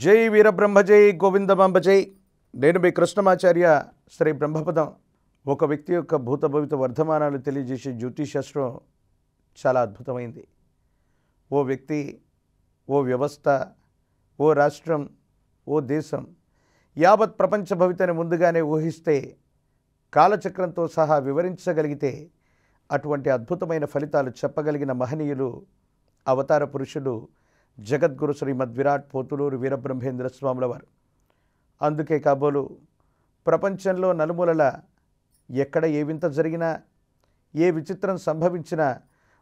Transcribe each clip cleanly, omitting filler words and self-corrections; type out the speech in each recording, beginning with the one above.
జై వీరబ్రహ్మ జై గోవిందమాంబ జై. నేను మీ కృష్ణమాచార్య శ్రీ బ్రహ్మపదం. ఒక వ్యక్తి యొక్క భూత భవిత వర్ధమానాలు తెలియజేసే జ్యోతిషాస్త్రం చాలా అద్భుతమైంది. ఓ వ్యక్తి, ఓ వ్యవస్థ, ఓ రాష్ట్రం, ఓ దేశం యావత్ ప్రపంచ భవితని ముందుగానే ఊహిస్తే, కాలచక్రంతో సహా వివరించగలిగితే అటువంటి అద్భుతమైన ఫలితాలు చెప్పగలిగిన మహనీయులు, అవతార పురుషులు జగద్గురు శ్రీమద్ విరాట్ పోతులూరు వీరబ్రహ్మేంద్ర స్వాముల వారు. అందుకే కాబోలు ప్రపంచంలో నలుమూలల ఎక్కడ ఏ వింత జరిగినా, ఏ విచిత్రం సంభవించినా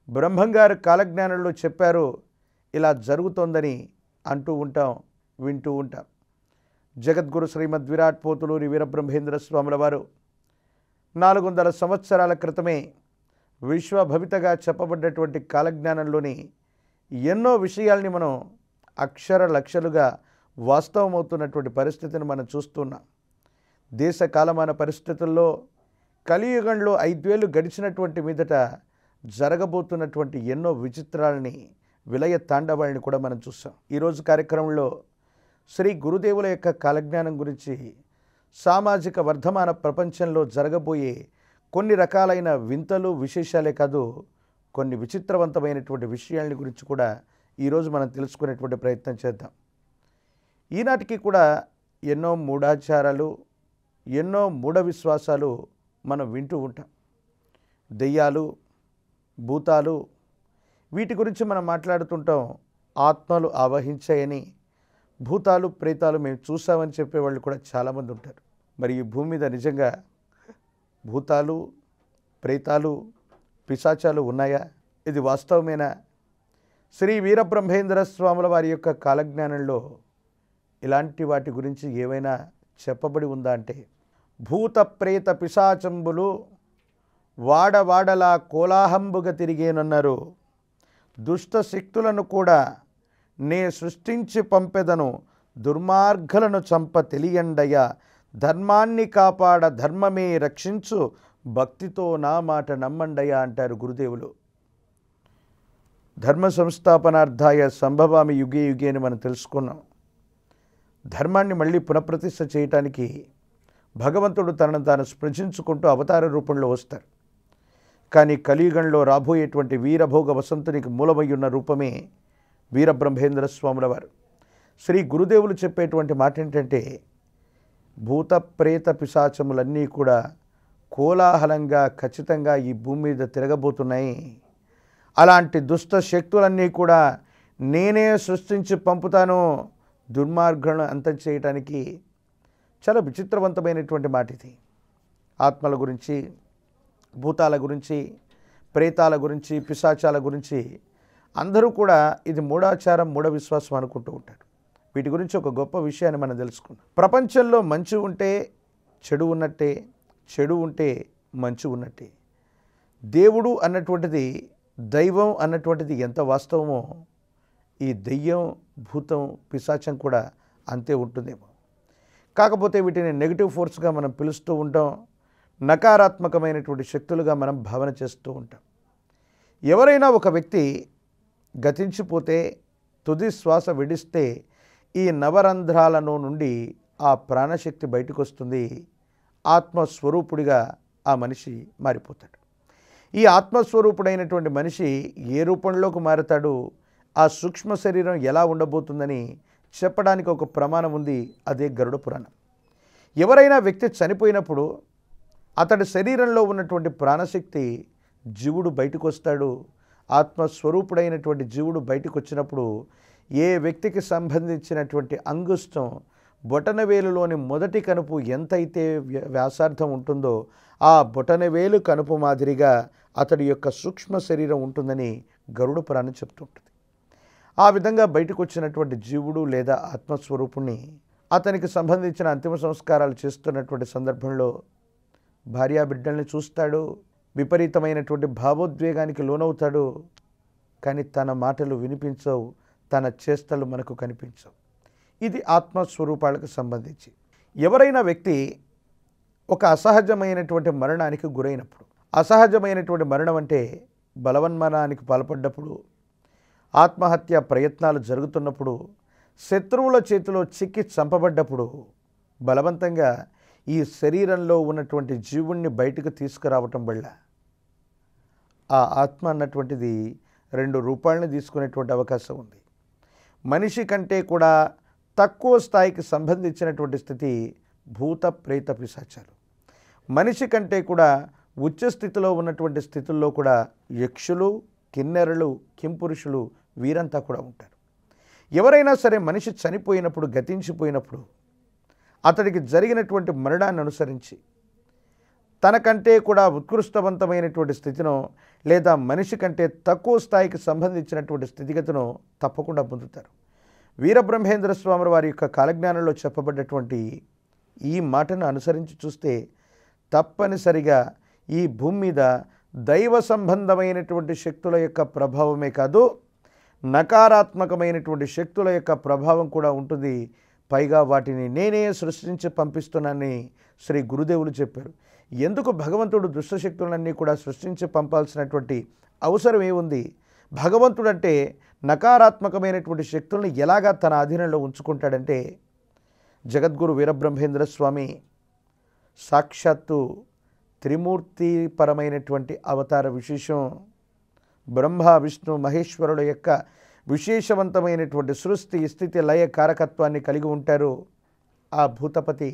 బ్రహ్మంగారు కాలజ్ఞానంలో చెప్పారు, ఇలా జరుగుతోందని అంటూ ఉంటాం, వింటూ ఉంటాం. జగద్గురు శ్రీమద్ విరాట్ పోతులూరి వీరబ్రహ్మేంద్ర స్వాముల వారు 400 సంవత్సరాల క్రితమే విశ్వభవితగా చెప్పబడ్డటువంటి కాలజ్ఞానంలోని ఎన్నో విషయాల్ని మనం అక్షర లక్షలుగా వాస్తవమవుతున్నటువంటి పరిస్థితిని మనం చూస్తున్నాం. దేశ కాలమాన పరిస్థితుల్లో కలియుగంలో 5 ఏళ్ళు గడిచినటువంటి మీదట జరగబోతున్నటువంటి ఎన్నో విచిత్రాలని, విలయ తాండవాళ్ళని కూడా మనం చూసాం. ఈరోజు కార్యక్రమంలో శ్రీ గురుదేవుల యొక్క కాలజ్ఞానం గురించి, సామాజిక వర్ధమాన ప్రపంచంలో జరగబోయే కొన్ని రకాలైన వింతలు, విశేషాలే కాదు, కొన్ని విచిత్రవంతమైనటువంటి విషయాల గురించి కూడా ఈరోజు మనం తెలుసుకునేటువంటి ప్రయత్నం చేద్దాం. ఈనాటికి కూడా ఎన్నో మూఢాచారాలు, ఎన్నో మూఢ విశ్వాసాలు మనం వింటూ ఉంటాం. దెయ్యాలు, భూతాలు, వీటి గురించి మనం మాట్లాడుతుంటాం. ఆత్మలు ఆవహించాయని, భూతాలు, ప్రేతాలు మేము చూసామని చెప్పేవాళ్ళు కూడా చాలామంది ఉంటారు. మరి ఈ భూమి మీద నిజంగా భూతాలు, ప్రేతాలు, పిశాచాలు ఉన్నాయా? ఇది వాస్తవమేనా? శ్రీ వీరబ్రహ్మేంద్ర స్వాముల వారి యొక్క కాలజ్ఞానంలో ఇలాంటి వాటి గురించి ఏమైనా చెప్పబడి ఉందా అంటే, భూత ప్రేత పిశాచంబులు వాడవాడలా కోలాహంబుగా తిరిగేనన్నారు. దుష్ట శక్తులను కూడా నే సృష్టించి పంపెదను, దుర్మార్గులను చంప తెలియండయ, ధర్మాన్ని కాపాడ ధర్మమే రక్షించు, భక్తితో నా మాట నమ్మండయ అంటారు గురుదేవులు. ధర్మ సంస్థాపనార్థాయ సంభవామి యుగే యుగే అని మనం తెలుసుకున్నాం. ధర్మాన్ని మళ్ళీ పునఃప్రతిష్ఠ చేయటానికి భగవంతుడు తనను తాను స్పృశించుకుంటూ అవతార రూపంలో వస్తారు. కానీ కలియుగంలో రాబోయేటువంటి వీరభోగ వసంతునికి మూలమయ్యున్న రూపమే వీరబ్రహ్మేంద్ర స్వాముల వారు. శ్రీ గురుదేవులు చెప్పేటువంటి మాట ఏంటంటే, భూత ప్రేత పిశాచములన్నీ కూడా కోలాహలంగా ఖచ్చితంగా ఈ భూమి మీద తిరగబోతున్నాయి. అలాంటి దుష్ట శక్తులన్నీ కూడా నేనే సృష్టించి పంపుతాను, దుర్మార్గులను అంతం చేయటానికి. చాలా విచిత్రవంతమైనటువంటి మాట ఇది. ఆత్మల గురించి, భూతాల గురించి, ప్రేతాల గురించి, పిశాచాల గురించి అందరూ కూడా ఇది మూఢాచారం, మూఢ విశ్వాసం అనుకుంటూ ఉంటారు. వీటి గురించి ఒక గొప్ప విషయాన్ని మనం తెలుసుకున్నాం. ప్రపంచంలో మంచి ఉంటే చెడు ఉన్నట్టే, చెడు ఉంటే మంచి ఉన్నట్టే. దేవుడు అన్నటువంటిది, దైవం అన్నటువంటిది ఎంత వాస్తవమో, ఈ దెయ్యం, భూతం, పిశాచం కూడా అంతే ఉంటుందేమో. కాకపోతే వీటిని నెగిటివ్ ఫోర్స్గా మనం పిలుస్తూ ఉంటాం, నకారాత్మకమైనటువంటి శక్తులుగా మనం భావన చేస్తూ ఉంటాం. ఎవరైనా ఒక వ్యక్తి గతించిపోతే, తుది శ్వాస విడిస్తే ఈ నవరంధ్రాలను నుండి ఆ ప్రాణశక్తి బయటకు వస్తుంది. ఆత్మస్వరూపుడిగా ఆ మనిషి మారిపోతాడు. ఈ ఆత్మస్వరూపుడైనటువంటి మనిషి ఏ రూపంలోకి మారుతాడు, ఆ సూక్ష్మ శరీరం ఎలా ఉండబోతుందని చెప్పడానికి ఒక ప్రమాణం ఉంది. అదే గరుడ పురాణం. ఎవరైనా వ్యక్తి చనిపోయినప్పుడు అతడి శరీరంలో ఉన్నటువంటి ప్రాణశక్తి జీవుడు బయటకు వస్తాడు. ఆత్మస్వరూపుడైనటువంటి జీవుడు బయటకు వచ్చినప్పుడు ఏ వ్యక్తికి సంబంధించినటువంటి అంగుష్టం, బొటనవేలులోని మొదటి కనుపు ఎంతైతే వ్యాసార్థం ఉంటుందో ఆ బొటనవేలు కనుపు మాదిరిగా అతడి యొక్క సూక్ష్మ శరీరం ఉంటుందని గరుడ పురాణం చెప్తుంటుంది. ఆ విధంగా బయటకు వచ్చినటువంటి జీవుడు లేదా ఆత్మస్వరూపుణ్ణి అతనికి సంబంధించిన అంతిమ సంస్కారాలు చేస్తున్నటువంటి సందర్భంలో భార్యాబిడ్డల్ని చూస్తాడు. విపరీతమైనటువంటి భావోద్వేగానికి లోనవుతాడు. కానీ తన మాటలు వినిపించవు, తన చేష్టలు మనకు కనిపించవు. ఇది ఆత్మస్వరూపాలకు సంబంధించి. ఎవరైనా వ్యక్తి ఒక అసహజమైనటువంటి మరణానికి గురైనప్పుడు, అసహజమైనటువంటి మరణం అంటే బలవన్మరణానికి పాల్పడ్డప్పుడు, ఆత్మహత్య ప్రయత్నాలు జరుగుతున్నప్పుడు, శత్రువుల చేతిలో చిక్కి చంపబడ్డప్పుడు బలవంతంగా ఈ శరీరంలో ఉన్నటువంటి జీవుణ్ణి బయటకు తీసుకురావటం వల్ల ఆ ఆత్మ అన్నటువంటిది 2 రూపాయలను తీసుకునేటువంటి అవకాశం ఉంది. మనిషి కంటే కూడా తక్కువ స్థాయికి సంబంధించినటువంటి స్థితి భూత ప్రేత పిశాచాలు. మనిషి కంటే కూడా ఉచ్చ స్థితిలో ఉన్నటువంటి స్థితుల్లో కూడా యక్షులు, కిన్నెరలు, కింపురుషులు వీరంతా కూడా ఉంటారు. ఎవరైనా సరే మనిషి చనిపోయినప్పుడు, గతించిపోయినప్పుడు అతడికి జరిగినటువంటి మరణాన్ని అనుసరించి తనకంటే కూడా ఉత్కృష్టవంతమైనటువంటి స్థితినో లేదా మనిషి కంటే తక్కువ స్థాయికి సంబంధించినటువంటి స్థితిగతినో తప్పకుండా పొందుతారు. వీరబ్రహ్మేంద్ర స్వామి వారి యొక్క కాలజ్ఞానంలో చెప్పబడ్డటువంటి ఈ మాటను అనుసరించి చూస్తే తప్పనిసరిగా ఈ భూమి మీద దైవ సంబంధమైనటువంటి శక్తుల యొక్క ప్రభావమే కాదు, నకారాత్మకమైనటువంటి శక్తుల యొక్క ప్రభావం కూడా ఉంటుంది. పైగా వాటిని నేనే సృష్టించి పంపిస్తున్నానని శ్రీ గురుదేవులు చెప్పారు. ఎందుకు భగవంతుడు దుష్టశక్తులన్నీ కూడా సృష్టించి పంపాల్సినటువంటి అవసరం ఏముంది? భగవంతుడు అంటే నకారాత్మకమైనటువంటి శక్తుల్ని ఎలాగా తన అధీనంలో ఉంచుకుంటాడంటే, జగద్గురు వీరబ్రహ్మేంద్ర స్వామి సాక్షాత్తు త్రిమూర్తి పరమైనటువంటి అవతార విశేషం. బ్రహ్మ, విష్ణు, మహేశ్వరుల యొక్క విశేషవంతమైనటువంటి సృష్టి, స్థితి, లయ కారకత్వాన్ని కలిగి ఉంటారు. ఆ భూతపతి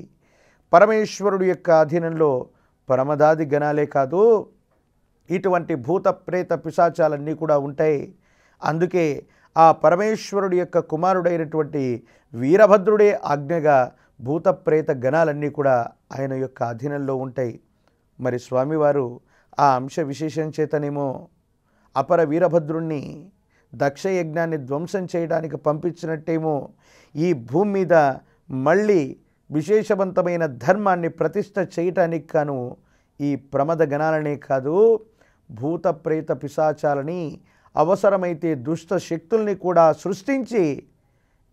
పరమేశ్వరుడు యొక్క అధీనంలో పరమదాది గణాలే కాదు, ఇటువంటి భూత ప్రేత పిశాచాలన్నీ కూడా ఉంటాయి. అందుకే ఆ పరమేశ్వరుడి యొక్క కుమారుడైనటువంటి వీరభద్రుడే ఆజ్ఞగా భూత ప్రేత గణాలన్నీ కూడా ఆయన యొక్క అధీనంలో ఉంటాయి. మరి స్వామివారు ఆ అంశ విశేషం చేతనేమో అపర వీరభద్రుణ్ణి దక్షయజ్ఞాన్ని ధ్వంసం చేయడానికి పంపించినట్టేమో ఈ భూమి మీద మళ్ళీ విశేషవంతమైన ధర్మాన్ని ప్రతిష్ఠ చేయటానికి కాను ఈ ప్రమద గణాలనే కాదు, భూత ప్రేత పిశాచాలని, అవసరమైతే దుష్ట శక్తుల్ని కూడా సృష్టించి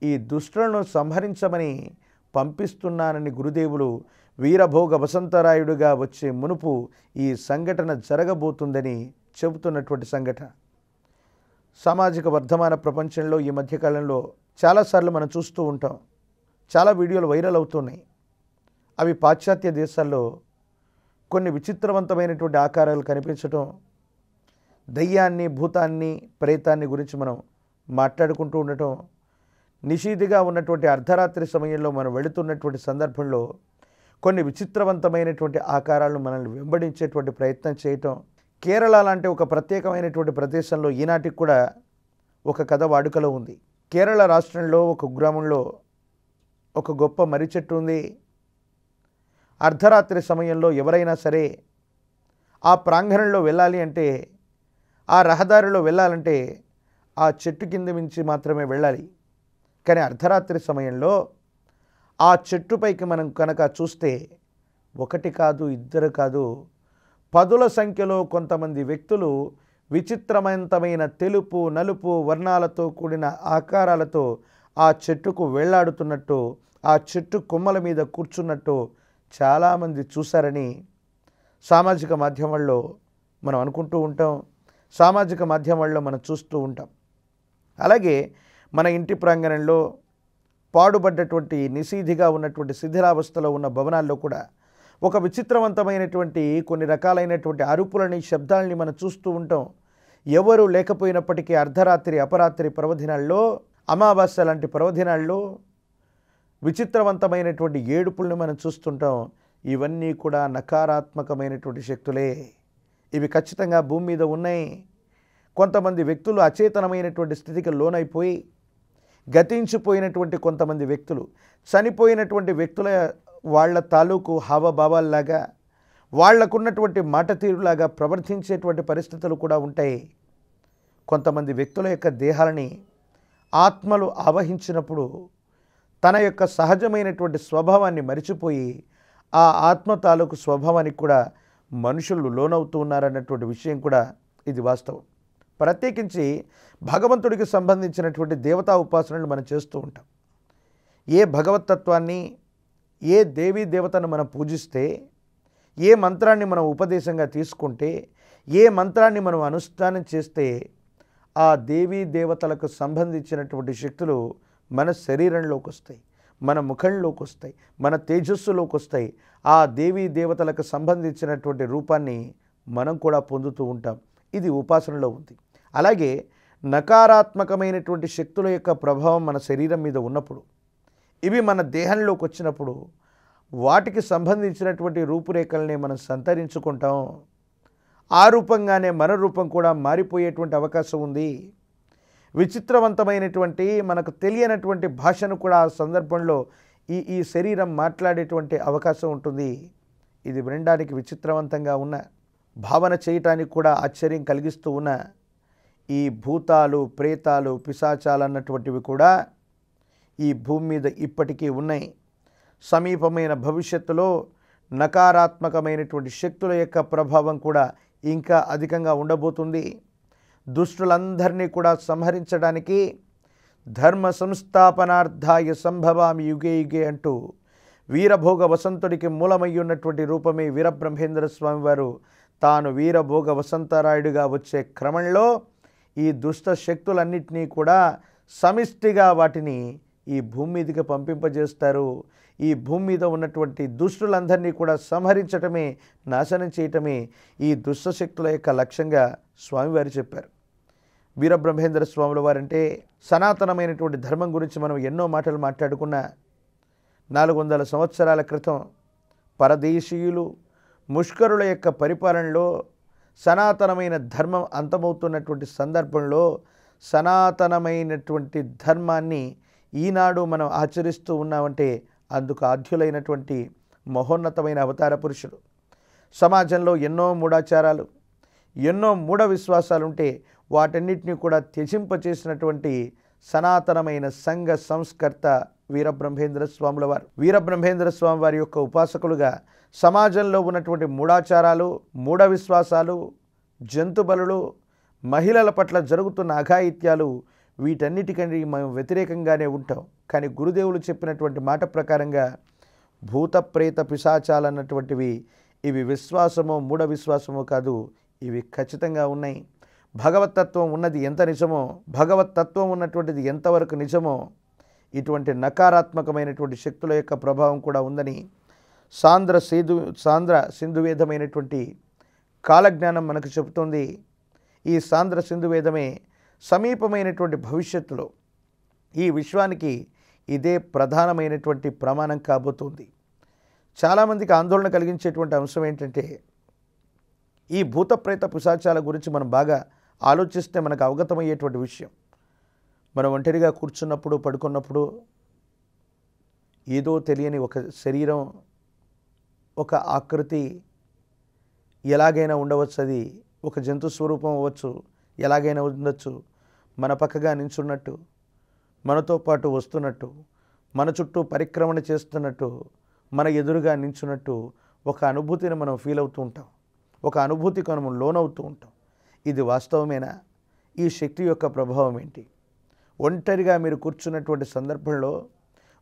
ఈ దుష్టులను సంహరించమని పంపిస్తున్నానని గురుదేవులు వీరభోగ వసంతరాయుడుగా వచ్చే మునుపు ఈ సంఘటన జరగబోతుందని చెబుతున్నటువంటి సంఘటన. సామాజిక వర్ధమాన ప్రపంచంలో ఈ మధ్యకాలంలో చాలాసార్లు మనం చూస్తూ ఉంటాం. చాలా వీడియోలు వైరల్ అవుతున్నాయి. అవి పాశ్చాత్య దేశాల్లో కొన్ని విచిత్రవంతమైనటువంటి ఆకారాలు కనిపించటం, దయ్యాన్ని, భూతాన్ని, ప్రేతాన్ని గురించి మనం మాట్లాడుకుంటూ ఉండటం, నిషీదిగా ఉన్నటువంటి అర్ధరాత్రి సమయంలో మనం వెళుతున్నటువంటి సందర్భంలో కొన్ని విచిత్రవంతమైనటువంటి ఆకారాలను మనల్ని వెంబడించేటువంటి ప్రయత్నం చేయటం. కేరళ లాంటి ఒక ప్రత్యేకమైనటువంటి ప్రదేశంలో ఈనాటికి కూడా ఒక కథ వాడుకలో ఉంది. కేరళ రాష్ట్రంలో ఒక గ్రామంలో ఒక గొప్ప మర్రి చెట్టు ఉంది. అర్ధరాత్రి సమయంలో ఎవరైనా సరే ఆ ప్రాంగణంలో వెళ్ళాలి అంటే, ఆ రహదారిలో వెళ్ళాలంటే ఆ చెట్టు కింద మించి మాత్రమే వెళ్ళాలి. కానీ అర్ధరాత్రి సమయంలో ఆ చెట్టుపైకి మనం కనుక చూస్తే ఒకటి కాదు, ఇద్దరు కాదు, 10ల సంఖ్యలో కొంతమంది వ్యక్తులు విచిత్రవంతమైన తెలుపు, నలుపు వర్ణాలతో కూడిన ఆకారాలతో ఆ చెట్టుకు వేళ్లాడుతున్నట్టు, ఆ చెట్టు కొమ్మల మీద కూర్చున్నట్టు చాలామంది చూశారని సామాజిక మాధ్యమాల్లో మనం అనుకుంటూ ఉంటాం, సామాజిక మాధ్యమాల్లో మనం చూస్తూ ఉంటాం. అలాగే మన ఇంటి ప్రాంగణంలో పాడుబడ్డటువంటి, నిషీధిగా ఉన్నటువంటి, శిథిలావస్థలో ఉన్న భవనాల్లో కూడా ఒక విచిత్రవంతమైనటువంటి కొన్ని రకాలైనటువంటి అరుపులని, శబ్దాలని మనం చూస్తూ ఉంటాం. ఎవరు లేకపోయినప్పటికీ అర్ధరాత్రి, అపరాత్రి పర్వదినాల్లో, అమావాస్య లాంటి పర్వదినాల్లో విచిత్రవంతమైనటువంటి ఏడుపుల్ని మనం చూస్తుంటాం. ఇవన్నీ కూడా నకారాత్మకమైనటువంటి శక్తులే. ఇవి ఖచ్చితంగా భూమి మీద ఉన్నాయి. కొంతమంది వ్యక్తులు అచేతనమైనటువంటి స్థితికి లోనైపోయి, గతించిపోయినటువంటి కొంతమంది వ్యక్తులు, చనిపోయినటువంటి వ్యక్తుల వాళ్ళ తాలూకు హావభావాల్లాగా, వాళ్లకున్నటువంటి మాట తీరులాగా ప్రవర్తించేటువంటి పరిస్థితులు కూడా ఉంటాయి. కొంతమంది వ్యక్తుల యొక్క దేహాలని ఆత్మలు ఆవహించినప్పుడు తన యొక్క సహజమైనటువంటి స్వభావాన్ని మరిచిపోయి ఆ ఆత్మ తాలూకు స్వభావానికి కూడా మనుషులు లోనవుతూ ఉన్నారన్నటువంటి విషయం కూడా ఇది వాస్తవం. ప్రత్యేకించి భగవంతుడికి సంబంధించినటువంటి దేవతా ఉపాసనలు మనం చేస్తూ ఉంటాం. ఏ భగవతత్వాన్ని, ఏ దేవీ దేవతను మనం పూజిస్తే, ఏ మంత్రాన్ని మనం ఉపదేశంగా తీసుకుంటే, ఏ మంత్రాన్ని మనం అనుష్ఠానం చేస్తే ఆ దేవీ దేవతలకు సంబంధించినటువంటి శక్తులు మన శరీరంలోకి వస్తాయి, మన ముఖంలోకి వస్తాయి, మన తేజస్సులోకి వస్తాయి. ఆ దేవీ దేవతలకు సంబంధించినటువంటి రూపాన్ని మనం కూడా పొందుతూ ఉంటాం. ఇది ఉపాసనలో ఉంది. అలాగే నకారాత్మకమైనటువంటి శక్తుల యొక్క ప్రభావం మన శరీరం మీద ఉన్నప్పుడు, ఇవి మన దేహంలోకి వచ్చినప్పుడు వాటికి సంబంధించినటువంటి రూపురేఖల్ని మనం సంతరించుకుంటాం. ఆ రూపంగానే మన రూపం కూడా మారిపోయేటువంటి అవకాశం ఉంది. విచిత్రవంతమైనటువంటి మనకు తెలియనటువంటి భాషను కూడా ఆ సందర్భంలో ఈ శరీరం మాట్లాడేటువంటి అవకాశం ఉంటుంది. ఇది వినడానికి విచిత్రవంతంగా ఉన్న, భావన చేయటానికి కూడా ఆశ్చర్యం కలిగిస్తూ ఉన్న ఈ భూతాలు, ప్రేతాలు, పిశాచాలు అన్నటువంటివి కూడా ఈ భూమి మీద ఇప్పటికీ ఉన్నాయి. సమీపమైన భవిష్యత్తులో నకారాత్మకమైనటువంటి శక్తుల యొక్క ప్రభావం కూడా ఇంకా అధికంగా ఉండబోతుంది. దుష్టులందరినీ కూడా సంహరించడానికి ధర్మ సంస్థాపనార్థాయ సంభవామి యుగే యుగే అంటూ వీరభోగ వసంతుడికి మూలమై ఉన్నటువంటి రూపమే వీరబ్రహ్మేంద్ర స్వామి వారు తాను వీరభోగ వసంతరాయుడిగా వచ్చే క్రమంలో ఈ దుష్ట శక్తులన్నింటినీ కూడా సమిష్టిగా వాటిని ఈ భూమి మీదకి పంపింపజేస్తారు. ఈ భూమి మీద ఉన్నటువంటి దుష్టులందరినీ కూడా సంహరించటమే, నాశనం చేయటమే ఈ దుష్ట శక్తుల యొక్క లక్ష్యంగా స్వామివారు చెప్పారు. వీరబ్రహ్మేంద్ర స్వాముల వారంటే సనాతనమైనటువంటి ధర్మం గురించి మనం ఎన్నో మాటలు మాట్లాడుకున్న 400 సంవత్సరాల క్రితం పరదేశీయులు ముష్కరుల యొక్క పరిపాలనలో సనాతనమైన ధర్మం అంతమవుతున్నటువంటి సందర్భంలో సనాతనమైనటువంటి ధర్మాన్ని ఈనాడు మనం ఆచరిస్తూ ఉన్నామంటే అందుకు ఆద్యులైనటువంటి మహోన్నతమైన అవతార పురుషుడు. సమాజంలో ఎన్నో మూఢాచారాలు, ఎన్నో మూఢ విశ్వాసాలుంటే వాటన్నిటిని కూడా త్యజింపచేసినటువంటి సనాతనమైన సంఘ సంస్కర్త వీరబ్రహ్మేంద్ర స్వాముల వారు. వీరబ్రహ్మేంద్ర స్వామి వారి యొక్క ఉపాసకులుగా సమాజంలో ఉన్నటువంటి మూఢాచారాలు, మూఢ విశ్వాసాలు, జంతు బలులు, మహిళల పట్ల జరుగుతున్న అఘాయిత్యాలు, వీటన్నిటికంటే మనం వ్యతిరేకంగానే ఉంటాం. కానీ గురుదేవులు చెప్పినటువంటి మాట ప్రకారంగా భూత ప్రేత పిశాచాలు అన్నటువంటివి ఇవి విశ్వాసమో మూఢ విశ్వాసమో కాదు, ఇవి ఖచ్చితంగా ఉన్నాయి. భగవతత్వం ఉన్నది ఎంత నిజమో, భగవతత్వం ఉన్నటువంటిది ఎంతవరకు నిజమో ఇటువంటి నకారాత్మకమైనటువంటి శక్తుల యొక్క ప్రభావం కూడా ఉందని సాంద్ర సింధువేదమైనటువంటి కాలజ్ఞానం మనకు చెబుతుంది. ఈ సాంద్ర సింధువేదమే సమీపమైనటువంటి భవిష్యత్తులో ఈ విశ్వానికి ఇదే ప్రధానమైనటువంటి ప్రమాణం కాబోతుంది. చాలామందికి ఆందోళన కలిగించేటువంటి అంశం ఏంటంటే ఈ భూత ప్రేత పిశాచాల గురించి మనం బాగా ఆలోచిస్తే మనకు అవగతమయ్యేటువంటి విషయం, మనం ఒంటరిగా కూర్చున్నప్పుడు, పడుకున్నప్పుడు ఏదో తెలియని ఒక శరీరం, ఒక ఆకృతి ఎలాగైనా ఉండవచ్చు. అది ఒక జంతు స్వరూపం అవ్వచ్చు, ఎలాగైనా ఉండొచ్చు. మన పక్కగా నించున్నట్టు, మనతో పాటు వస్తున్నట్టు, మన చుట్టూ పరిక్రమణ చేస్తున్నట్టు, మన ఎదురుగా నించున్నట్టు ఒక అనుభూతిని మనం ఫీల్ అవుతూ ఉంటాం. ఒక అనుభూతికి మనం లోనవుతూ ఉంటాం. ఇది వాస్తవమేనా? ఈ శక్తి యొక్క ప్రభావం ఏంటి? ఒంటరిగా మీరు కూర్చున్నటువంటి సందర్భంలో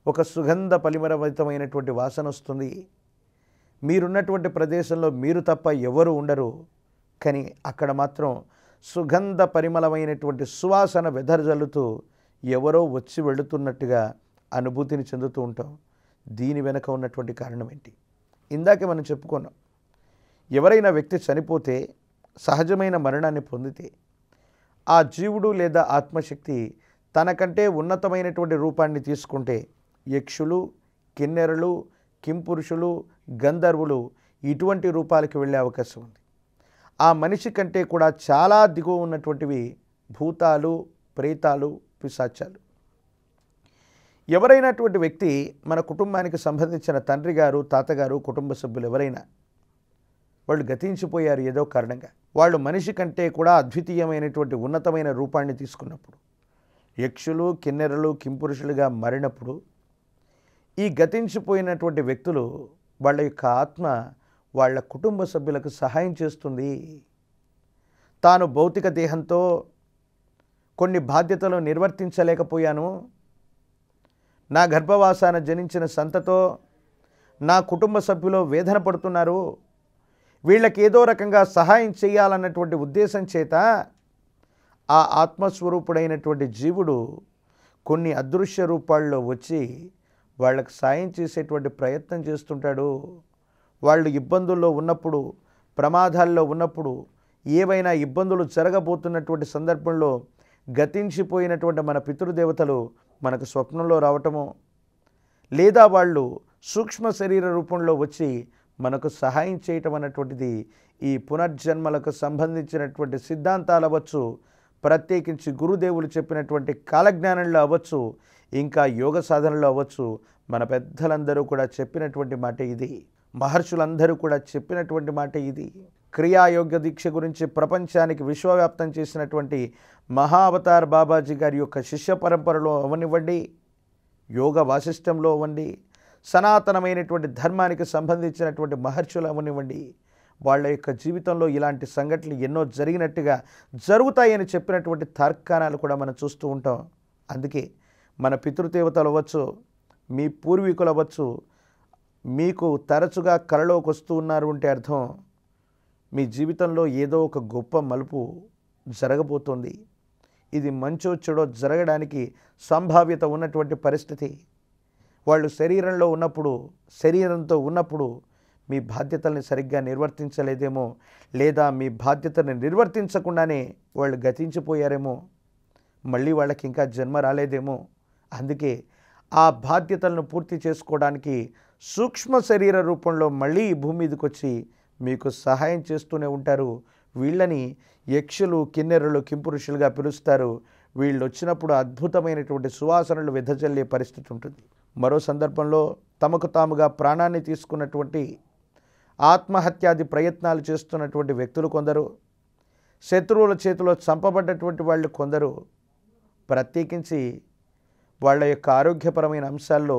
ఒక సుగంధ పరిమళభరితమైనటువంటి వాసన వస్తుంది. మీరున్నటువంటి ప్రదేశంలో మీరు తప్ప ఎవరు ఉండరు, కానీ అక్కడ మాత్రం సుగంధ పరిమళమైనటువంటి సువాసన వెదజల్లుతూ ఎవరో వచ్చి వెళుతున్నట్టుగా అనుభూతిని చెందుతూ ఉంటాం. దీని వెనక ఉన్నటువంటి కారణం ఏంటి? ఇందాకే మనం చెప్పుకున్నాం, ఎవరైనా వ్యక్తి చనిపోతే, సహజమైన మరణాన్ని పొందితే ఆ జీవుడు లేదా ఆత్మశక్తి తనకంటే ఉన్నతమైనటువంటి రూపాన్ని తీసుకుంటే యక్షులు, కిన్నెరలు, కింపురుషులు, గంధర్వులు ఇటువంటి రూపాలకి వెళ్ళే అవకాశం ఉంది. ఆ మనిషి కంటే కూడా చాలా దిగువ ఉన్నటువంటివి భూతాలు, ప్రేతాలు, పిశాచాలు. ఎవరైనటువంటి వ్యక్తి మన కుటుంబానికి సంబంధించిన తండ్రి గారు, తాతగారు, కుటుంబ సభ్యులు ఎవరైనా వాళ్ళు గతించిపోయారు ఏదో కారణంగా, వాళ్ళు మనిషి కంటే కూడా అద్వితీయమైనటువంటి ఉన్నతమైన రూపాన్ని తీసుకున్నప్పుడు, యక్షులు, కిన్నెరలు, కింపురుషులుగా మారినప్పుడు ఈ గతించిపోయినటువంటి వ్యక్తులు వాళ్ళ యొక్క ఆత్మ వాళ్ళ కుటుంబ సభ్యులకు సహాయం చేస్తుంది. తాను భౌతిక దేహంతో కొన్ని బాధ్యతలు నిర్వర్తించలేకపోయాను, నా గర్భవాసాన జనించిన సంతతో నా కుటుంబ సభ్యులు వేదన పడుతున్నారు, వీళ్ళకి ఏదో రకంగా సహాయం చేయాలన్నటువంటి ఉద్దేశం చేత ఆ ఆత్మస్వరూపుడైనటువంటి జీవుడు కొన్ని అదృశ్య రూపాల్లో వచ్చి వాళ్ళకు సాయం చేసేటువంటి ప్రయత్నం చేస్తుంటాడు. వాళ్ళు ఇబ్బందుల్లో ఉన్నప్పుడు, ప్రమాదాల్లో ఉన్నప్పుడు, ఏవైనా ఇబ్బందులు జరగబోతున్నటువంటి సందర్భంలో గతించిపోయినటువంటి మన పితృదేవతలు మనకు స్వప్నంలో రావటము, లేదా వాళ్ళు సూక్ష్మ శరీర రూపంలో వచ్చి మనకు సహాయం చేయటం అన్నటువంటిది ఈ పునర్జన్మలకు సంబంధించినటువంటి సిద్ధాంతాలు అవ్వచ్చు, ప్రత్యేకించి గురుదేవులు చెప్పినటువంటి కాలజ్ఞానంలో అవ్వచ్చు, ఇంకా యోగ సాధనలో అవ్వచ్చు, మన పెద్దలందరూ కూడా చెప్పినటువంటి మాట ఇది. మహర్షులందరూ కూడా చెప్పినటువంటి మాట ఇది. క్రియాయోగ్య దీక్ష గురించి ప్రపంచానికి విశ్వవ్యాప్తం చేసినటువంటి మహా అవతార్ బాబాజీ గారి యొక్క శిష్య పరంపరలో అవనివ్వండి, యోగ వాసిష్టంలో అవ్వండి, సనాతనమైనటువంటి ధర్మానికి సంబంధించినటువంటి మహర్షులు అవనివ్వండి, వాళ్ళ యొక్క జీవితంలో ఇలాంటి సంఘటనలు ఎన్నో జరిగినట్టుగా జరుగుతాయని చెప్పినటువంటి తార్కాణాలు కూడా మనం చూస్తూ ఉంటాం. అందుకే మన పితృదేవతలు అవ్వచ్చు, మీ పూర్వీకులు అవ్వచ్చు, మీకు తరచుగా కలలోకి వస్తూ ఉన్నారు అంటే అర్థం మీ జీవితంలో ఏదో ఒక గొప్ప మలుపు జరగబోతోంది. ఇది మంచో చెడో జరగడానికి సంభావ్యత ఉన్నటువంటి పరిస్థితి. వాళ్ళు శరీరంలో ఉన్నప్పుడు, శరీరంతో ఉన్నప్పుడు మీ బాధ్యతల్ని సరిగ్గా నిర్వర్తించలేదేమో, లేదా మీ బాధ్యతని నిర్వర్తించకుండానే వాళ్ళు గతించిపోయారేమో, మళ్ళీ వాళ్ళకి ఇంకా జన్మ రాలేదేమో. అందుకే ఆ బాధ్యతలను పూర్తి చేసుకోవడానికి సూక్ష్మ శరీర రూపంలో మళ్ళీ ఈ భూమి మీదకి వచ్చి మీకు సహాయం చేస్తూనే ఉంటారు. వీళ్ళని యక్షులు, కిన్నెరులు, కింపురుషులుగా పిలుస్తారు. వీళ్ళు వచ్చినప్పుడు అద్భుతమైనటువంటి సువాసనలు వెదజల్లే పరిస్థితి ఉంటుంది. మరో సందర్భంలో తమకు తాముగా ప్రాణాన్ని తీసుకున్నటువంటి, ఆత్మహత్యాది ప్రయత్నాలు చేస్తున్నటువంటి వ్యక్తులు కొందరు, శత్రువుల చేతిలో చంపబడ్డటువంటి వాళ్ళు కొందరు, ప్రత్యేకించి వాళ్ళ యొక్క ఆరోగ్యపరమైన అంశాల్లో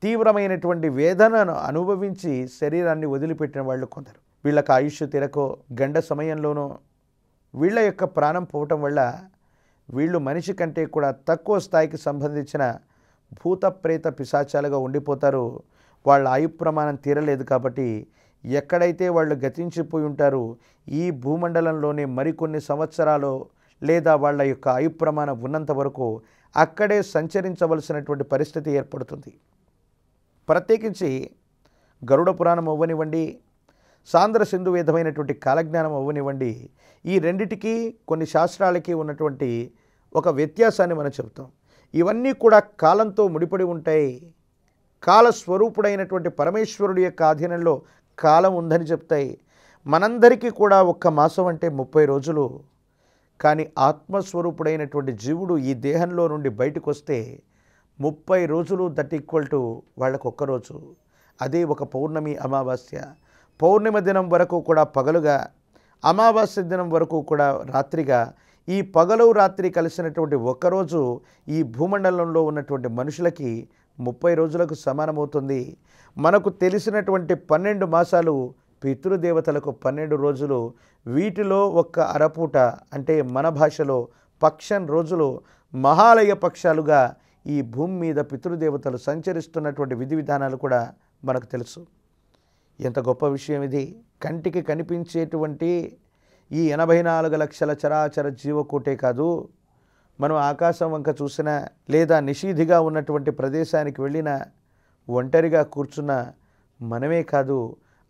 తీవ్రమైనటువంటి వేదనను అనుభవించి శరీరాన్ని వదిలిపెట్టిన వాళ్ళు కొందరు. వీళ్ళకి ఆయుష్ తీరకో గండ సమయంలోనో వీళ్ళ యొక్క ప్రాణం పోవటం వల్ల వీళ్ళు మనిషి కంటే కూడా తక్కువ స్థాయికి సంబంధించిన భూత ప్రేత పిశాచాలుగా ఉండిపోతారు. వాళ్ళ ఆయు ప్రమాణం తీరలేదు కాబట్టి ఎక్కడైతే వాళ్ళు గతించిపోయి ఉంటారో ఈ భూమండలంలోనే మరికొన్ని సంవత్సరాలు లేదా వాళ్ళ యొక్క ఆయు ప్రమాణం ఉన్నంత వరకు అక్కడే సంచరించవలసినటువంటి పరిస్థితి ఏర్పడుతుంది. ప్రత్యేకించి గరుడ పురాణం అవ్వనివ్వండి, సాంద్ర సింధు వేదమైనటువంటి కాలజ్ఞానం అవ్వనివ్వండి, ఈ రెండిటికి కొన్ని శాస్త్రాలకి ఉన్నటువంటి ఒక వ్యత్యాసాన్ని మనం చెబుతాం. ఇవన్నీ కూడా కాలంతో ముడిపడి ఉంటాయి. కాలస్వరూపుడైనటువంటి పరమేశ్వరుడి యొక్క ఆధీనంలో కాలం ఉందని చెప్తాయి. మనందరికీ కూడా ఒక్క మాసం అంటే 30 రోజులు. కానీ ఆత్మస్వరూపుడైనటువంటి జీవుడు ఈ దేహంలో నుండి బయటకు వస్తే 30 రోజులు దట్ ఈక్వల్ టు వాళ్ళకు ఒక్కరోజు. అదే ఒక పౌర్ణమి, అమావాస్య. పౌర్ణమి దినం వరకు కూడా పగలుగా, అమావాస్య దినం వరకు కూడా రాత్రిగా, ఈ పగలు రాత్రి కలిసినటువంటి ఒక్కరోజు ఈ భూమండలంలో ఉన్నటువంటి మనుషులకి 30 రోజులకు సమానమవుతుంది. మనకు తెలిసినటువంటి 12 మాసాలు పితృదేవతలకు 12 రోజులు. వీటిలో ఒక్క అరపూట అంటే మన భాషలో పక్షం రోజులు మహాలయ పక్షాలుగా ఈ భూమి మీద పితృదేవతలు సంచరిస్తున్నటువంటి విధి విధానాలు కూడా మనకు తెలుసు. ఎంత గొప్ప విషయం ఇది. కంటికి కనిపించేటువంటి ఈ 84 లక్షల చరాచర జీవకోటే కాదు, మనం ఆకాశం వంక చూసినా లేదా నిషీధిగా ఉన్నటువంటి ప్రదేశానికి వెళ్ళినా ఒంటరిగా కూర్చున్న మనమే కాదు,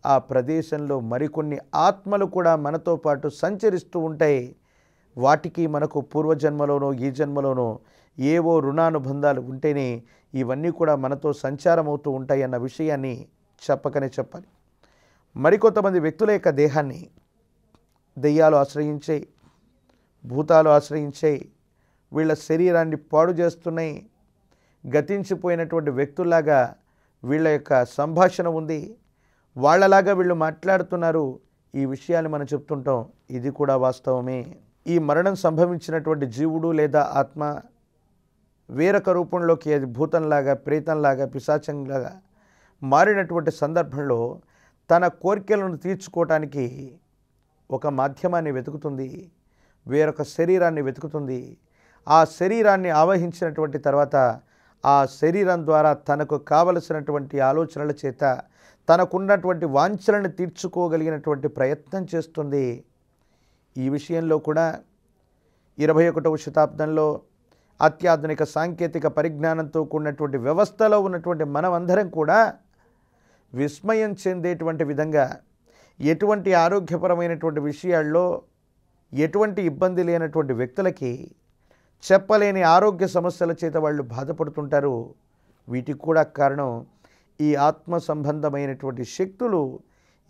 ఆ ప్రదేశంలో మరికొన్ని ఆత్మలు కూడా మనతో పాటు సంచరిస్తూ ఉంటాయి. వాటికి మనకు పూర్వజన్మలోనో ఈ జన్మలోనో ఏవో రుణానుబంధాలు ఉంటేనే ఇవన్నీ కూడా మనతో సంచారం అవుతూ ఉంటాయి అన్న విషయాన్ని చెప్పకనే చెప్పాలి. మరికొంతమంది వ్యక్తుల యొక్క దేహాన్ని దెయ్యాలు ఆశ్రయించే, భూతాలు ఆశ్రయించే, వీళ్ళ శరీరాన్ని పాడు చేస్తున్నాయి. గతించిపోయినటువంటి వ్యక్తుల్లాగా వీళ్ళ యొక్క సంభాషణ ఉంది, వాళ్ళలాగా వీళ్ళు మాట్లాడుతున్నారు. ఈ విషయాన్ని మనం చెప్తుంటాం. ఇది కూడా వాస్తవమే. ఈ మరణం సంభవించినటువంటి జీవుడు లేదా ఆత్మ వేరొక రూపంలోకి, అది భూతంలాగా, ప్రేతంలాగా, పిశాచంలాగా మారినటువంటి సందర్భంలో తన కోరికలను తీర్చుకోవటానికి ఒక మాధ్యమాన్ని వెతుకుతుంది, వేరొక శరీరాన్ని వెతుకుతుంది. ఆ శరీరాన్ని ఆవహించినటువంటి తర్వాత ఆ శరీరం ద్వారా తనకు కావలసినటువంటి ఆలోచనల చేత తనకున్నటువంటి వాంఛలను తీర్చుకోగలిగినటువంటి ప్రయత్నం చేస్తుంది. ఈ విషయంలో కూడా 21వ శతాబ్దంలో అత్యాధునిక సాంకేతిక పరిజ్ఞానంతో కూడినటువంటి వ్యవస్థలో ఉన్నటువంటి మనమందరం కూడా విస్మయం చెందేటువంటి విధంగా ఎటువంటి ఆరోగ్యపరమైనటువంటి విషయాల్లో ఎటువంటి ఇబ్బంది లేనటువంటి వ్యక్తులకి చెప్పలేని ఆరోగ్య సమస్యల చేత వాళ్ళు బాధపడుతుంటారు. వీటికి కూడా కారణం ఈ ఆత్మ సంబంధమైనటువంటి శక్తులు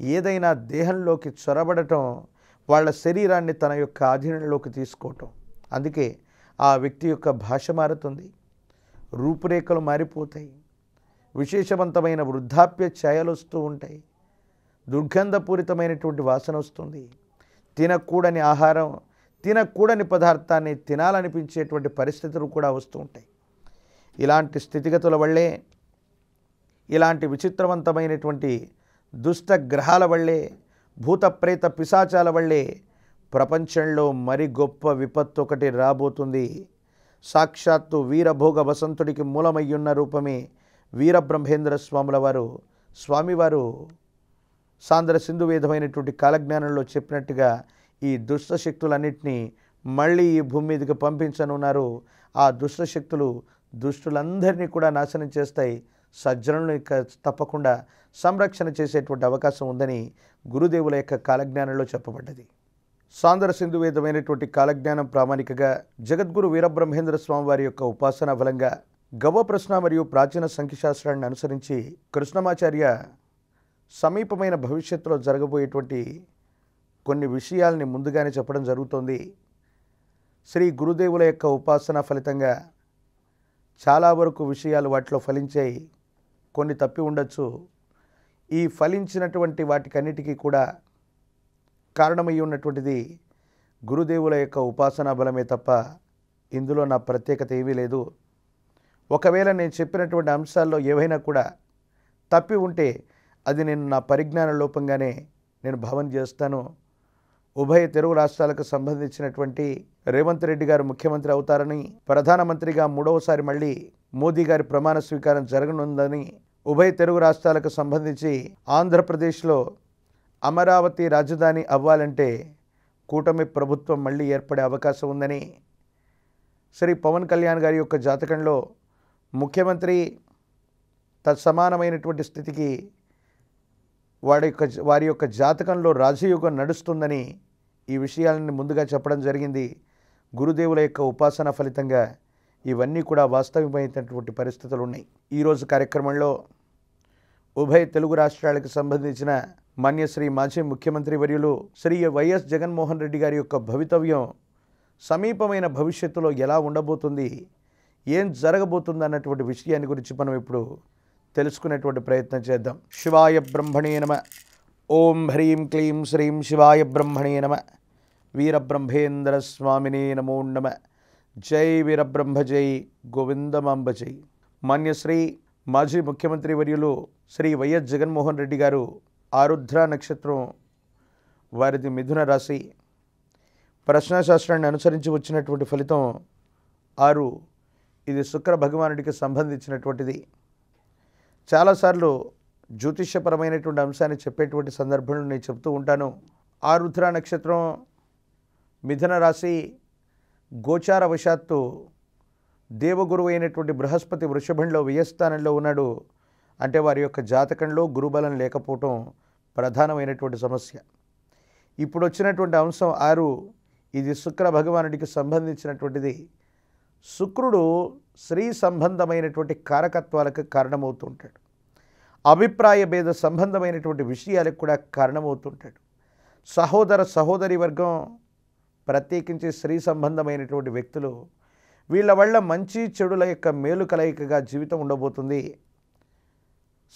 ఏదైనా దేహంలోకి చొరబడటం, వాళ్ళ శరీరాన్ని తన యొక్క ఆధీనంలోకి తీసుకోవటం. అందుకే ఆ వ్యక్తి యొక్క భాష మారుతుంది, రూపురేఖలు మారిపోతాయి, విశేషవంతమైన వృద్ధాప్య ఛాయలు వస్తూ ఉంటాయి, దుర్గంధపూరితమైనటువంటి వాసన వస్తుంది, తినకూడని ఆహారం, తినకూడని పదార్థాన్ని తినాలనిపించేటువంటి పరిస్థితులు కూడా వస్తూ ఉంటాయి. ఇలాంటి స్థితిగతుల వల్లే, ఇలాంటి విచిత్రవంతమైనటువంటి దుష్ట గ్రహాల వల్లే, భూత ప్రేత పిశాచాల వల్లే ప్రపంచంలో మరి గొప్ప విపత్తు ఒకటి రాబోతుంది. సాక్షాత్తు వీరభోగ వసంతుడికి మూలమయ్యున్న రూపమే వీరబ్రహ్మేంద్ర స్వామివారు సాంద్ర సింధు వేదమైనటువంటి కాలజ్ఞానంలో చెప్పినట్టుగా ఈ దుష్ట శక్తులన్నింటినీ మళ్ళీ ఈ భూమి మీదకి పంపించనున్నారు. ఆ దుష్ట శక్తులు దుష్టులందరినీ కూడా నాశనం చేస్తాయి, సజ్జనులను తప్పకుండా సంరక్షణ చేసేటువంటి అవకాశం ఉందని గురుదేవుల యొక్క కాలజ్ఞానంలో చెప్పబడ్డది. సాంద్ర సింధు వేదమైనటువంటి కాలజ్ఞానం ప్రామాణికగా జగద్గురు వీరబ్రహ్మేంద్ర స్వామి వారి యొక్క ఉపాసనా బలంగా గవ ప్రశ్న మరియు ప్రాచీన సంఖ్యశాస్త్రాన్ని అనుసరించి కృష్ణమాచార్య సమీపమైన భవిష్యత్తులో జరగబోయేటువంటి కొన్ని విషయాల్ని ముందుగానే చెప్పడం జరుగుతోంది. శ్రీ గురుదేవుల యొక్క ఉపాసన ఫలితంగా చాలా వరకు విషయాలు వాటిలో ఫలించాయి, కొన్ని తప్పి ఉండొచ్చు. ఈ ఫలించినటువంటి వాటికన్నిటికీ కూడా కారణమై ఉన్నటువంటిది గురుదేవుల యొక్క ఉపాసనా బలమే తప్ప ఇందులో నా ప్రత్యేకత ఏమీ లేదు. ఒకవేళ నేను చెప్పినటువంటి అంశాల్లో ఏవైనా కూడా తప్పి ఉంటే అది నేను నా పరిజ్ఞాన లోపంగానే నేను భావన చేస్తాను. ఉభయ తెలుగు రాష్ట్రాలకు సంబంధించినటువంటి రేవంత్ రెడ్డి గారు ముఖ్యమంత్రి అవుతారని, ప్రధానమంత్రిగా మూడవసారి మళ్ళీ మోదీ గారి ప్రమాణ స్వీకారం జరగనుందని, ఉభయ తెలుగు రాష్ట్రాలకు సంబంధించి ఆంధ్రప్రదేశ్లో అమరావతి రాజధాని అవ్వాలంటే కూటమి ప్రభుత్వం మళ్ళీ ఏర్పడే అవకాశం ఉందని, శ్రీ పవన్ కళ్యాణ్ గారి యొక్క జాతకంలో ముఖ్యమంత్రి తత్సమానమైనటువంటి స్థితికి వారి యొక్క జాతకంలో రాజయోగం నడుస్తుందని ఈ విషయాలను ముందుగా చెప్పడం జరిగింది. గురుదేవుల యొక్క ఉపాసన ఫలితంగా ఇవన్నీ కూడా వాస్తవమైనటువంటి పరిస్థితులు ఉన్నాయి. ఈరోజు కార్యక్రమంలో ఉభయ తెలుగు రాష్ట్రాలకు సంబంధించిన మాన్యశ్రీ మాజీ ముఖ్యమంత్రి వర్యులు శ్రీ వైఎస్ జగన్మోహన్ రెడ్డి గారి యొక్క భవితవ్యం సమీపమైన భవిష్యత్తులో ఎలా ఉండబోతుంది, ఏం జరగబోతుంది అన్నటువంటి విషయాన్ని గురించి మనం ఇప్పుడు తెలుసుకునేటువంటి ప్రయత్నం చేద్దాం. శివాయ బ్రహ్మణే నమ. ఓం హ్రీం క్లీం శ్రీం శివాయ బ్రహ్మణే నమ. వీరబ్రహ్మేంద్ర స్వామినే నమో నమ. జై వీరబ్రహ్మ జై గోవిందమాంబ జై. మాన్యశ్రీ మాజీ ముఖ్యమంత్రి వర్యులు శ్రీ వైఎస్ జగన్మోహన్ రెడ్డి గారు ఆరుద్ర నక్షత్రం, వారిది మిథున రాశి. ప్రశ్నాశాస్త్రాన్ని అనుసరించి వచ్చినటువంటి ఫలితం 6. ఇది శుక్ర భగవానుడికి సంబంధించినటువంటిది. చాలాసార్లు జ్యోతిష్యపరమైనటువంటి అంశాన్ని చెప్పేటువంటి సందర్భంలో నేను చెప్తూ ఉంటాను. ఆరుద్ర నక్షత్రం, మిథున రాశి, గోచార వశాత్తు దేవగురువు అయినటువంటి బృహస్పతి వృషభంలో వ్యయస్థానంలో ఉన్నాడు. అంటే వారి యొక్క జాతకంలో గురుబలం లేకపోవటం ప్రధానమైనటువంటి సమస్య. ఇప్పుడు వచ్చినటువంటి అంశం 6, ఇది శుక్ర భగవానుడికి సంబంధించినటువంటిది. శుక్రుడు స్త్రీ సంబంధమైనటువంటి కారకత్వాలకు కారణమవుతుంటాడు, అభిప్రాయ భేద సంబంధమైనటువంటి విషయాలకు కూడా కారణమవుతుంటాడు. సహోదరి వర్గం, ప్రత్యేకించి స్త్రీ సంబంధమైనటువంటి వ్యక్తులు, వీళ్ళ వల్ల మంచి చెడుల యొక్క మేలు కలయికగా జీవితం ఉండబోతుంది.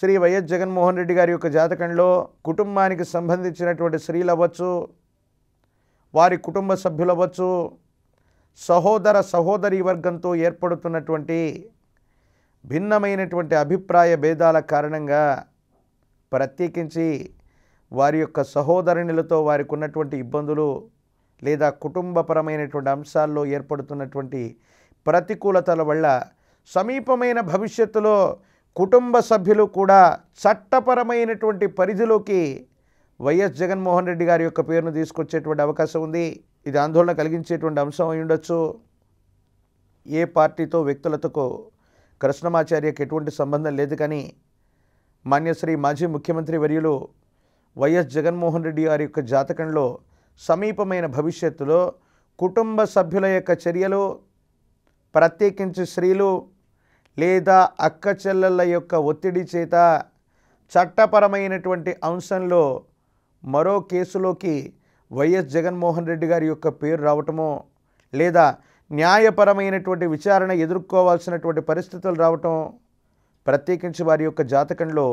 శ్రీ వైఎస్ జగన్మోహన్ రెడ్డి గారి యొక్క జాతకంలో కుటుంబానికి సంబంధించినటువంటి స్త్రీలు అవ్వచ్చు, వారి కుటుంబ సభ్యులు అవ్వచ్చు, సహోదరి వర్గంతో ఏర్పడుతున్నటువంటి భిన్నమైనటువంటి అభిప్రాయ భేదాల కారణంగా, ప్రత్యేకించి వారి యొక్క సహోదరునిలతో వారికి ఉన్నటువంటి ఇబ్బందులు లేదా కుటుంబపరమైనటువంటి అంశాల్లో ఏర్పడుతున్నటువంటి ప్రతికూలతల వల్ల సమీపమైన భవిష్యత్తులో కుటుంబ సభ్యులు కూడా చట్టపరమైనటువంటి పరిధిలోకి వైఎస్ జగన్మోహన్ రెడ్డి గారి యొక్క పేరును తీసుకొచ్చేటువంటి అవకాశం ఉంది. ఇది ఆందోళన కలిగించేటువంటి అంశం అయి ఉండొచ్చు. ఏ పార్టీతో వ్యక్తులతో కృష్ణమాచార్యకి ఎటువంటి సంబంధం లేదు. కానీ మాన్యశ్రీ మాజీ ముఖ్యమంత్రి వర్యులు వైఎస్ జగన్మోహన్ రెడ్డి గారి యొక్క జాతకంలో సమీపమైన భవిష్యత్తులో కుటుంబ సభ్యుల యొక్క చర్యలు, ప్రత్యేకించి స్త్రీలు లేదా అక్క చెల్లెళ్ళ యొక్క ఒత్తిడి చేత చట్టపరమైనటువంటి అంశంలో మరో కేసులోకి వైఎస్ జగన్మోహన్ రెడ్డి గారి యొక్క పేరు రావటమో, లేదా న్యాయపరమైనటువంటి విచారణ ఎదుర్కోవాల్సినటువంటి పరిస్థితులు రావటం, ప్రత్యేకించి వారి యొక్క జాతకంలో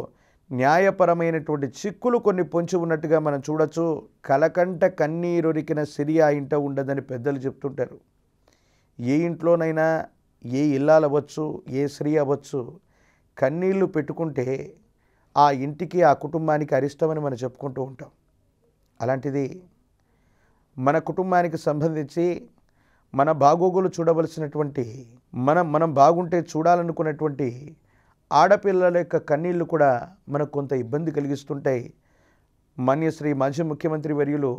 న్యాయపరమైనటువంటి చిక్కులు కొన్ని పొంచి ఉన్నట్టుగా మనం చూడొచ్చు. కలకంట కన్నీరొరికిన సిరి ఆ ఇంట ఉండదని పెద్దలు చెప్తుంటారు. ఏ ఇంట్లోనైనా ఏ ఇల్లాలు అవ్వచ్చు, ఏ స్త్రీ అవ్వచ్చు, కన్నీళ్లు పెట్టుకుంటే ఆ ఇంటికి ఆ కుటుంబానికి అరిష్టమని మనం చెప్పుకుంటూ ఉంటాం. అలాంటిది మన కుటుంబానికి సంబంధించి మన బాగోగులు చూడవలసినటువంటి మనం బాగుంటే చూడాలనుకున్నటువంటి ఆడపిల్లల యొక్క కన్నీళ్లు కూడా మనకు కొంత ఇబ్బంది కలిగిస్తుంటాయి. మాన్యశ్రీ మాజీ ముఖ్యమంత్రి వర్యులు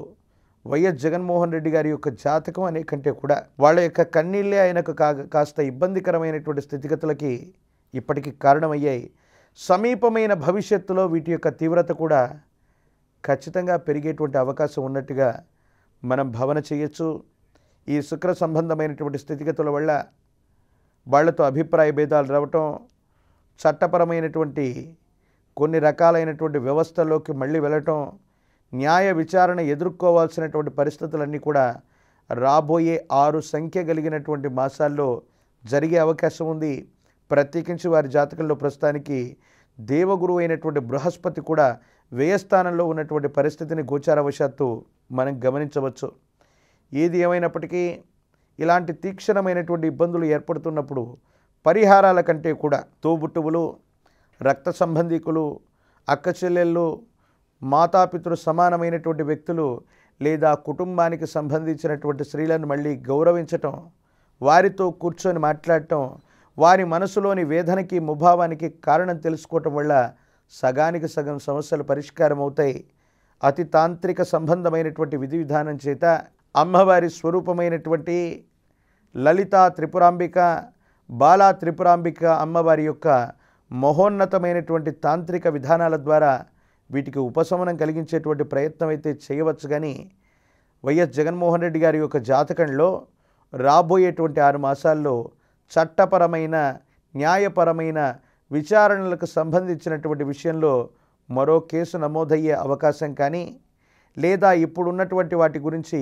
వైఎస్ జగన్మోహన్ రెడ్డి గారి యొక్క జాతకం అనే కంటే కూడా వాళ్ళ యొక్క కన్నీళ్ళే ఆయనకు కాస్త ఇబ్బందికరమైనటువంటి స్థితిగతులకి ఇప్పటికీ కారణమయ్యాయి. సమీపమైన భవిష్యత్తులో వీటి యొక్క తీవ్రత కూడా ఖచ్చితంగా పెరిగేటువంటి అవకాశం ఉన్నట్టుగా మనం భావన చేయొచ్చు. ఈ శుక్ర సంబంధమైనటువంటి స్థితిగతుల వల్ల వాళ్లతో అభిప్రాయ భేదాలు రావటం, చట్టపరమైనటువంటి కొన్ని రకాలైనటువంటి వ్యవస్థల్లోకి మళ్ళీ వెళ్ళటం, న్యాయ విచారణ ఎదుర్కోవాల్సినటువంటి పరిస్థితులన్నీ కూడా రాబోయే 6 సంఖ్య కలిగినటువంటి మాసాల్లో జరిగే అవకాశం ఉంది. ప్రత్యేకించి వారి జాతకంలో ప్రస్తుతానికి దేవగురువు అయినటువంటి బృహస్పతి కూడా వ్యయస్థానంలో ఉన్నటువంటి పరిస్థితిని గోచారవశాత్తు మనం గమనించవచ్చు. ఏది ఏమైనప్పటికీ ఇలాంటి తీక్షణమైనటువంటి ఇబ్బందులు ఏర్పడుతున్నప్పుడు పరిహారాల కంటే కూడా తోబుట్టువులు, రక్త సంబంధికులు, అక్క చెల్లెళ్ళు, మాతాపితృ సమానమైనటువంటి వ్యక్తులు లేదా కుటుంబానికి సంబంధించినటువంటి స్త్రీలను మళ్ళీ గౌరవించటం, వారితో కూర్చొని మాట్లాడటం, వారి మనసులోని వేదనకి ముభావానికి కారణం తెలుసుకోవటం వల్ల సగానికి సగం సమస్యలు పరిష్కారం అవుతాయి. అతి తాంత్రిక సంబంధమైనటువంటి విధి విధానం చేత అమ్మవారి స్వరూపమైనటువంటి లలితా త్రిపురాంబిక, బాలా త్రిపురాంబిక అమ్మవారి యొక్క మహోన్నతమైనటువంటి తాంత్రిక విధానాల ద్వారా వీటికి ఉపశమనం కలిగించేటువంటి ప్రయత్నం అయితే చేయవచ్చు. కానీ వైఎస్ జగన్మోహన్ రెడ్డి గారి యొక్క జాతకంలో రాబోయేటువంటి 6 మాసాల్లో చట్టపరమైన, న్యాయపరమైన విచారణలకు సంబంధించినటువంటి విషయంలో మరో కేసు నమోదయ్యే అవకాశం కానీ, లేదా ఇప్పుడున్నటువంటి వాటి గురించి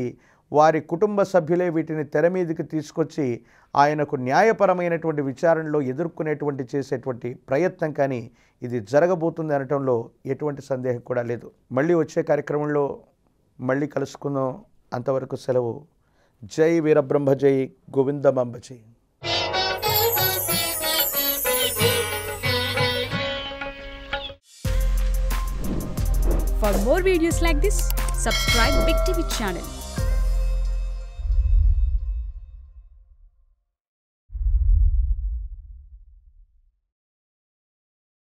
వారి కుటుంబ సభ్యులే వీటిని తెర మీదకి తీసుకొచ్చి ఆయనకు న్యాయపరమైనటువంటి విచారణలో ఎదుర్కొనేటువంటి చేసేటువంటి ప్రయత్నం కానీ ఇది జరగబోతుంది అనటంలో ఎటువంటి సందేహం కూడా లేదు. మళ్ళీ వచ్చే కార్యక్రమంలో మళ్ళీ కలుసుకుందాం. అంతవరకు సెలవు. జై వీరబ్రహ్మ, జై గోవిందమాంబ జై. For more videos like this, subscribe Big TV channel.